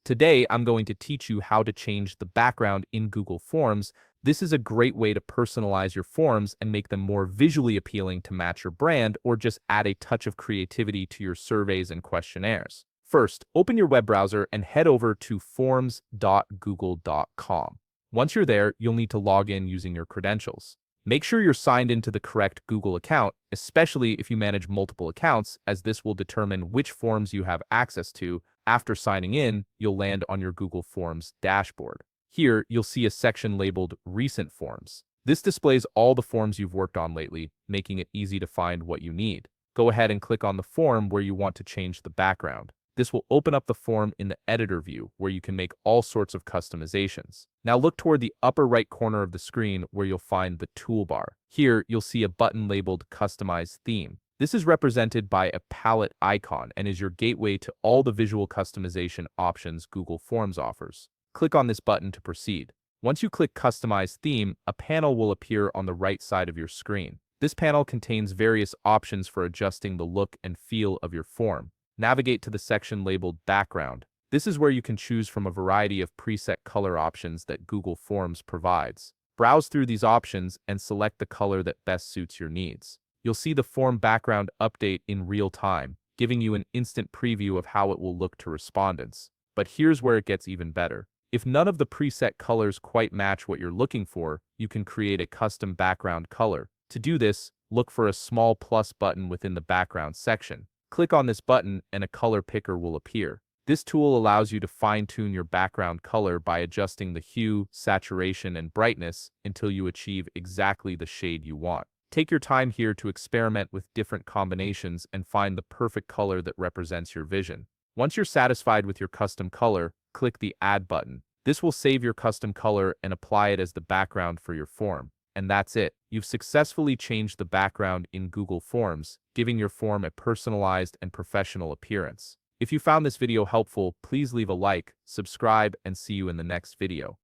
Today, I'm going to teach you how to change the background in Google Forms. This is a great way to personalize your forms and make them more visually appealing to match your brand or just add a touch of creativity to your surveys and questionnaires. First, open your web browser and head over to forms.google.com. Once you're there, you'll need to log in using your credentials. Make sure you're signed into the correct Google account, especially if you manage multiple accounts, as this will determine which forms you have access to. After signing in, you'll land on your Google Forms dashboard. Here, you'll see a section labeled Recent Forms. This displays all the forms you've worked on lately, making it easy to find what you need. Go ahead and click on the form where you want to change the background. This will open up the form in the editor view, where you can make all sorts of customizations. Now look toward the upper right corner of the screen where you'll find the toolbar. Here, you'll see a button labeled Customize Theme. This is represented by a palette icon and is your gateway to all the visual customization options Google Forms offers. Click on this button to proceed. Once you click Customize Theme, a panel will appear on the right side of your screen. This panel contains various options for adjusting the look and feel of your form. Navigate to the section labeled Background. This is where you can choose from a variety of preset color options that Google Forms provides. Browse through these options and select the color that best suits your needs. You'll see the form background update in real time, giving you an instant preview of how it will look to respondents. But here's where it gets even better. If none of the preset colors quite match what you're looking for, you can create a custom background color. To do this, look for a small plus button within the background section. Click on this button and a color picker will appear. This tool allows you to fine-tune your background color by adjusting the hue, saturation, and brightness until you achieve exactly the shade you want. Take your time here to experiment with different combinations and find the perfect color that represents your vision. Once you're satisfied with your custom color, click the Add button. This will save your custom color and apply it as the background for your form. And that's it. You've successfully changed the background in Google Forms, giving your form a personalized and professional appearance. If you found this video helpful, please leave a like, subscribe, and see you in the next video.